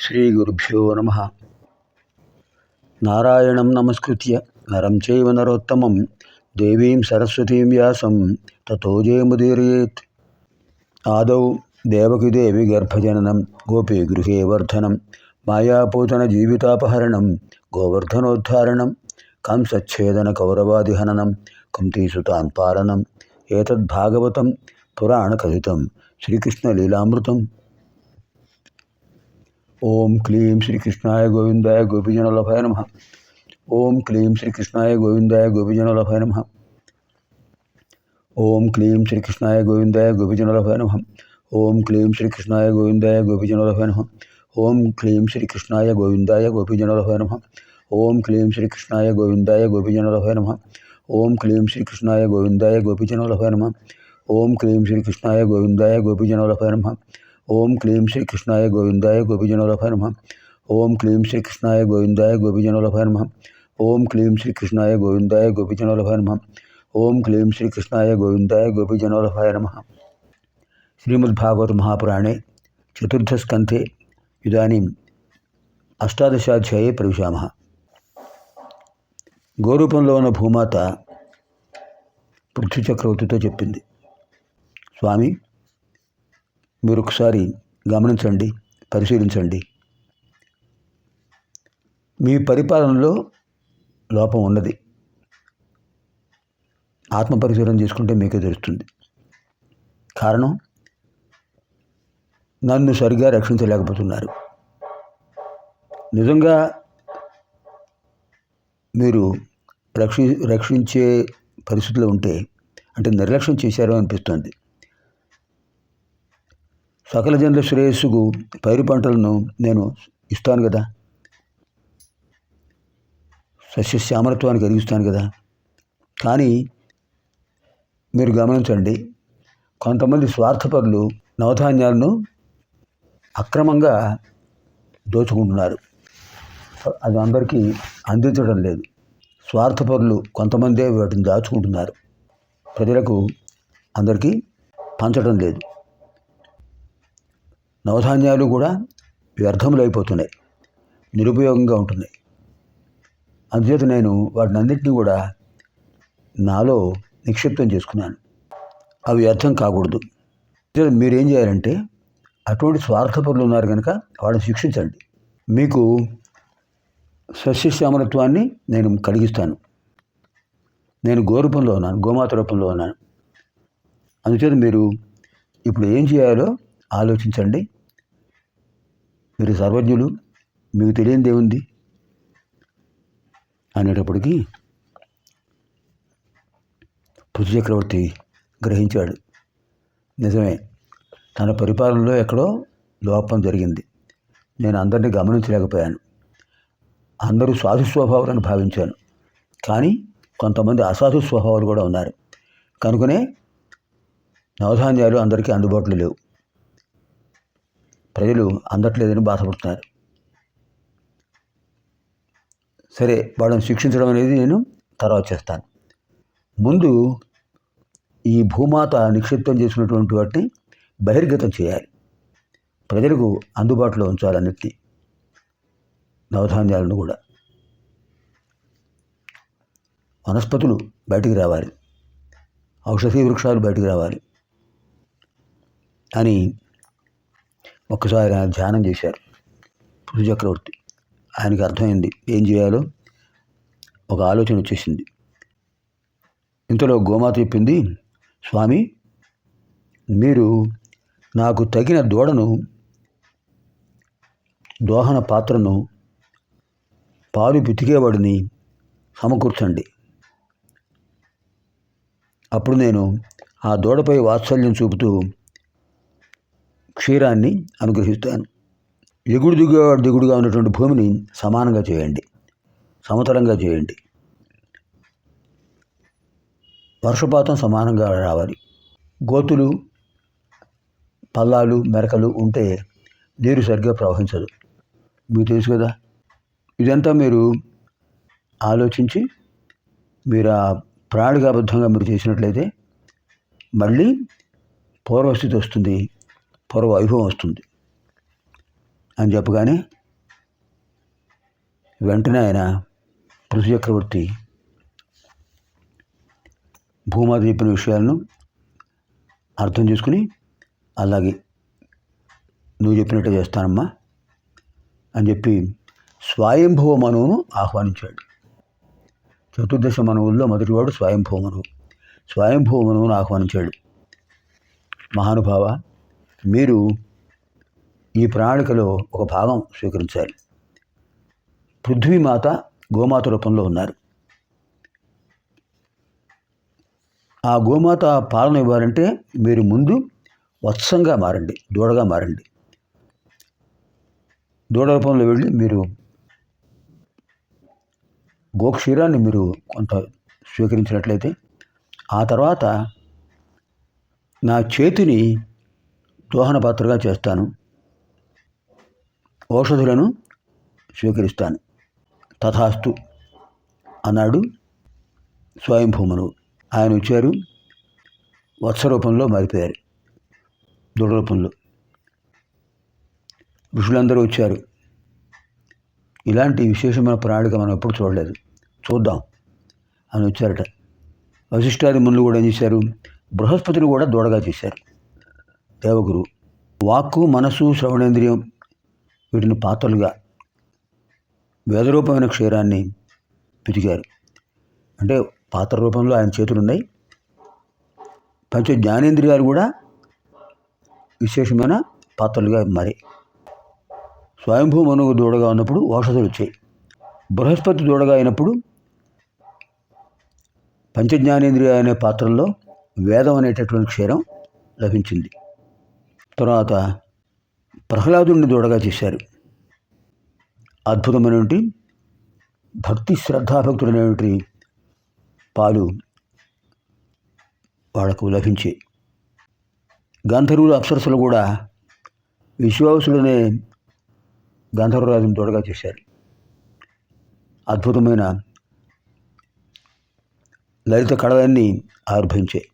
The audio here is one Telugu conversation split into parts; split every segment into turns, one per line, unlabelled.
శ్రీగురుభ్యో నమః. నారాయణం నమస్కృత్య నరం చైవ నరోత్తమం దేవీం సరస్వతీం వ్యాసం తతో జయముదీరయేత్. ఆదౌ దేవకీదేవి గర్భజననం గోపీగృహే వర్ధనం మాయాపూతన జీవితాపహరణం గోవర్ధనోద్ధారణం కంసచ్ఛేదన కౌరవాదిహననం కుంతీసుతాన్ పాలనం ఏతద్భాగవతం పురాణకథితం శ్రీకృష్ణలీలామృతం. ఓం క్లీం శ్రీకృష్ణాయ గోవిందాయ గోపీజనవల్లభాయ నమః. ఓం క్లీం శ్రీకృష్ణాయ గోవిందాయ గోపీజనవల్లభాయ నమః. ఓం క్లీం శ్రీకృష్ణాయ గోవిందాయ గోపీజనవల్లభాయ నమః. ఓం క్లీం శ్రీకృష్ణాయ గోవిందాయ గోపీజనవల్లభాయ నమః. ఓం క్లీం శ్రీకృష్ణాయ గోవిందాయ గోపీజనవల్లభాయ నమః. ఓం క్లీం శ్రీకృష్ణాయ గోవిందాయ గోపీజనవల్లభాయ నమః. ఓం క్లీం శ్రీకృష్ణాయ గోవిందాయ గోపీజనవల్లభాయ నమః. ఓం క్లీం శ్రీకృష్ణాయ గోవిందాయ గోపీజనవల్లభాయ నమః. ఓం క్లీం శ్రీకృష్ణాయ గోవిందాయ గోపీజనవల్లభాయ నమః. ఓం క్లీం శ్రీకృష్ణాయ గోవిందాయ గోపీజనవల్లభాయ నమః. ఓం క్లీం శ్రీకృష్ణాయ గోవిందాయ గోపీజనవల్లభాయ నమః. ఓం క్లీం శ్రీకృష్ణాయ గోవిందాయ గోపీజనవల్లభాయ నమః. శ్రీమద్భాగవత మహాపురాణే చతుర్థస్కంధే ఇదానీం అష్టాదశాధ్యాయే ప్రవిశామः. గోరూపంలో ఉన్న భూమాత పృథ్వీ చక్రవర్తితో చెప్పింది, స్వామి మీరు ఒకసారి గమనించండి, పరిశీలించండి. మీ పరిపాలనలో లోపం ఉన్నది. ఆత్మపరిశీలన చేసుకుంటే మీకే తెలుస్తుంది. కారణం, నన్ను సరిగా రక్షించలేకపోతున్నారు. నిజంగా మీరు రక్షించే పరిస్థితిలో ఉంటే అంటే నిర్లక్ష్యం చేశారో అనిపిస్తుంది. సకల జనుల శ్రేయస్సుకు పైరు పంటలను నేను ఇస్తాను కదా, సస్యశ్యామలత్వాన్ని కలిగిస్తాను కదా. కానీ మీరు గమనించండి, కొంతమంది స్వార్థపరులు నవధాన్యాలను అక్రమంగా దోచుకుంటున్నారు. అది అందరికీ అందించడం లేదు. స్వార్థపరులు కొంతమందే వాటిని దాచుకుంటున్నారు, ప్రజలకు అందరికీ పంచడం లేదు. నవధాన్యాలు కూడా వ్యర్థములైపోతున్నాయి, నిరుపయోగంగా ఉంటున్నాయి. అందుచేత నేను వాటిని అన్నింటినీ కూడా నాలో నిక్షిప్తం చేసుకున్నాను. అవి వ్యర్థం కాకూడదు. మీరేం చేయాలంటే, అటువంటి స్వార్థపరులు ఉన్నారు కనుక వాళ్ళని శిక్షించండి. మీకు సస్యశ్యామలత్వాన్ని నేను కలిగిస్తాను. నేను గోరూపంలో ఉన్నాను, గోమాత రూపంలో ఉన్నాను. అందుచేత మీరు ఇప్పుడు ఏం చేయాలో ఆలోచించండి. మీరు సర్వజ్ఞులు, మీకు తెలియనిది ఏముంది అనేటప్పటికీ పృథు చక్రవర్తి గ్రహించాడు, నిజమే, తన పరిపాలనలో ఎక్కడో లోపం జరిగింది. నేను అందరినీ గమనించలేకపోయాను. అందరూ సాధు స్వభావాలను భావించాను, కానీ కొంతమంది అసాధు స్వభావాలు కూడా ఉన్నారు. కనుకనే నవధాన్యాలు అందరికీ అందుబాటులో లేవు. ప్రజలు అందట్లేదని బాధపడుతున్నారు. సరే, వాళ్ళని శిక్షించడం అనేది నేను తర్వాత చేస్తాను. ముందు ఈ భూమాత నిక్షిప్తం చేసినటువంటి వాటిని బహిర్గతం చేయాలి. ప్రజలకు అందుబాటులో ఉంచాలన్నిటినీ, నవధాన్యాలను కూడా. వనస్పతులు బయటికి రావాలి, ఔషధీ వృక్షాలు బయటికి రావాలి అని ఒక్కసారి ఆయన ధ్యానం చేశారు పృథు చక్రవర్తి. ఆయనకి అర్థమైంది ఏం చేయాలో, ఒక ఆలోచన వచ్చేసింది. ఇంతలో గోమాత చెప్పింది, స్వామి మీరు నాకు తగిన దూడను, దోహన పాత్రను, పాలు పితికేవాడిని సమకూర్చండి. అప్పుడు నేను ఆ దూడపై వాత్సల్యం చూపుతూ క్షీరాన్ని అనుగ్రహిస్తాను. దిగుడుగా ఉన్నటువంటి భూమిని సమానంగా చేయండి, సమతలంగా చేయండి. వర్షపాతం సమానంగా రావాలి. గోతులు, పల్లాలు, మెరకలు ఉంటే నీరు సరిగ్గా ప్రవహించదు, మీకు తెలుసు కదా. ఇదంతా మీరు ఆలోచించి మీరు ఆ ప్రణాళికాబద్ధంగా మీరు చేసినట్లయితే మళ్ళీ పూర్వస్థితి వస్తుంది, పూర్వ వైభవం వస్తుంది అని చెప్పగానే వెంటనే ఆయన పృథు చక్రవర్తి భూమాత చెప్పిన విషయాలను అర్థం చేసుకుని, అలాగే నువ్వు చెప్పినట్టు చేస్తానమ్మా అని చెప్పి స్వయంభవ మనువును ఆహ్వానించాడు. చతుర్దశ మనువుల్లో మొదటివాడు స్వయంభవ మనువు. స్వయంభవ మనువును ఆహ్వానించాడు. మహానుభావ, మీరు ఈ ప్రణాళికలో ఒక భాగం స్వీకరించాలి. పృథ్వీమాత గోమాత రూపంలో ఉన్నారు. ఆ గోమాత పాలన ఇవ్వాలంటే మీరు ముందు వత్సంగా మారండి, దూడగా మారండి. దూడ రూపంలో వెళ్ళి మీరు గోక్షీరాన్ని మీరు కొంత స్వీకరించినట్లయితే, ఆ తర్వాత నా చేతిని దోహన పాత్రగా చేస్తాను, ఔషధులను స్వీకరిస్తాను. తథాస్తు అన్నాడు స్వయంభూమనువు. ఆయన వచ్చారు, వత్స రూపంలో మారిపోయారు, దృఢ రూపంలో. ఋషులందరూ వచ్చారు. ఇలాంటి విశేషమైన ప్రణాళిక మనం ఎప్పుడు చూడలేదు, చూద్దాం అని వచ్చారట. వశిష్ఠాది మునులు కూడా ఏం చేశారు? బృహస్పతిని కూడా దూడగా చేశారు. దేవగురు వాక్కు, మనసు, శ్రవణేంద్రియం వీటిని పాత్రలుగా వేదరూపమైన క్షీరాన్ని పితికారు. అంటే పాత్ర రూపంలో ఆయన చేతులు ఉన్నాయి. పంచ జ్ఞానేంద్రియాలు కూడా విశేషమైన పాత్రలుగా మారి. స్వయంభూ మనువు దూడగా ఉన్నప్పుడు ఔషధాలు వచ్చాయి. బృహస్పతి దూడగా అయినప్పుడు పంచజ్ఞానేంద్రియ అనే పాత్రల్లో వేదం అనేటటువంటి క్షీరం లభించింది. తర్వాత ప్రహ్లాదుని దూడగా చేశారు. అద్భుతమైనటువంటి భక్తి, శ్రద్ధాభక్తులైనటువంటి పాలు వాళ్లకు లభించే. గంధర్వులు, అప్సరసులు కూడా విశ్వావసుడనే గంధర్వరాజుని దూడగా చేశారు. అద్భుతమైన లలిత కళలన్నీ ఆవిర్భవించాయి.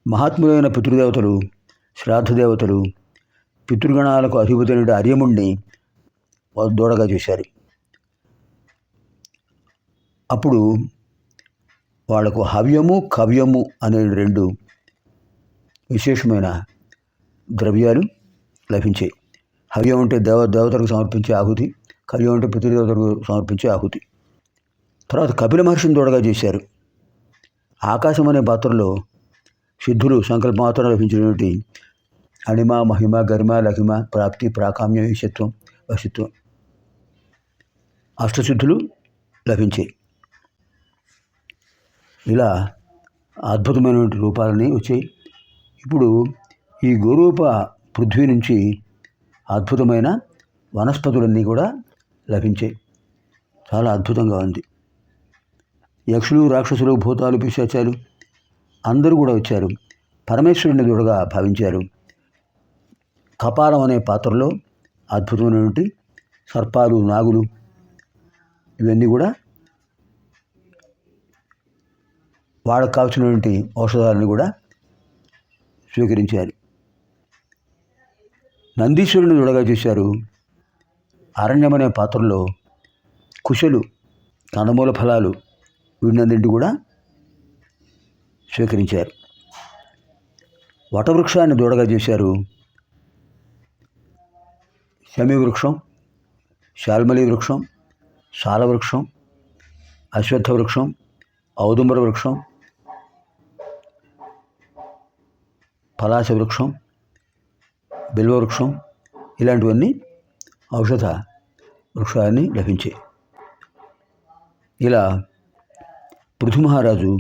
మహాత్ములైన పితృదేవతలు, శ్రాద్ధదేవతలు, పితృగణాలకు అధిపతులైన అర్యముణ్ణి దూడగా చేశారు. అప్పుడు వాళ్లకు హవ్యము, కవ్యము అనే రెండు విశేషమైన ద్రవ్యాలు లభించాయి. హవ్యం అంటే దేవతలకు సమర్పించే ఆహుతి, కవ్యం అంటే పితృదేవతలకు సమర్పించే ఆహుతి. తర్వాత కపిల మహర్షిని దూడగా చేశారు. ఆకాశం అనే పాత్రలో సిద్ధులు సంకల్పమాత్రం లభించినటువంటి అణిమ, మహిమ, గరిమ, లఘిమ, ప్రాప్తి, ప్రాకామ్యం, ఈశత్వం, వశిత్వం అష్టసిద్ధులు లభించాయి. ఇలా అద్భుతమైనటువంటి రూపాలని వచ్చాయి. ఇప్పుడు ఈ గోరూప పృథ్వీ నుంచి అద్భుతమైన వనస్పతులన్నీ కూడా లభించాయి. చాలా అద్భుతంగా ఉంది. యక్షులు, రాక్షసులు, భూతాలు, పిశాచాలు అందరూ కూడా వచ్చారు. పరమేశ్వరుని దూడగా భావించారు. కపాలం అనే పాత్రలో అద్భుతమైనటువంటి సర్పాలు, నాగులు ఇవన్నీ కూడా వాళ్ళకు కావాల్సినటువంటి ఔషధాలను కూడా స్వీకరించారు. నందీశ్వరుని దూడగా చేశారు. అరణ్యం అనే పాత్రలో కుశలు, కందమూల ఫలాలు వీటినన్నింటి కూడా స్వీకరించారు. వటవృక్షాన్ని దూడగా చేశారు. శమీ వృక్షం, శాల్మలి వృక్షం, శాల వృక్షం, అశ్వత్థ వృక్షం, ఔదుంబర వృక్షం, పలాస వృక్షం, బిల్వ వృక్షం ఇలాంటివన్నీ ఔషధ వృక్షాన్ని లభించాయి. ఇలా పృథు మహారాజు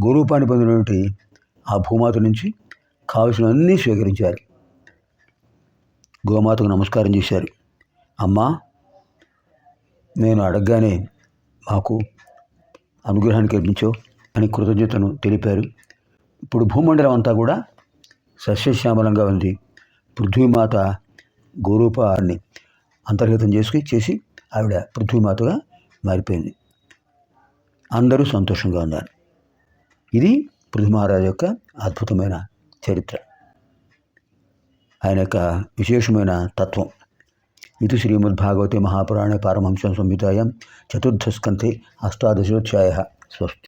గోరూపాన్ని పొందినటువంటి ఆ భూమాత నుంచి కావలసినవన్నీ స్వీకరించారు. గోమాతకు నమస్కారం చేశారు. అమ్మా, నేను అడగగానే మాకు అనుగ్రహాన్ని కల్పించావు అని కృతజ్ఞతను తెలిపారు. ఇప్పుడు భూమండలం అంతా కూడా సస్యశ్యామలంగా ఉంది. పృథ్వీమాత గోరూపాన్ని అంతర్గతం చేసి ఆవిడ పృథ్వీమాతగా మారిపోయింది. అందరూ సంతోషంగా ఉన్నారు. ఇది పృథు మహారాజు యొక్క అద్భుతమైన చరిత్ర. ఆయన యొక్క విశేషమైన తత్వం. ఇది శ్రీమద్భాగవతే మహాపురాణే పారమహంస్యాం సంహితాయాం చతుర్థస్కంధే అష్టాదశోధ్యాయः. స్వస్తి.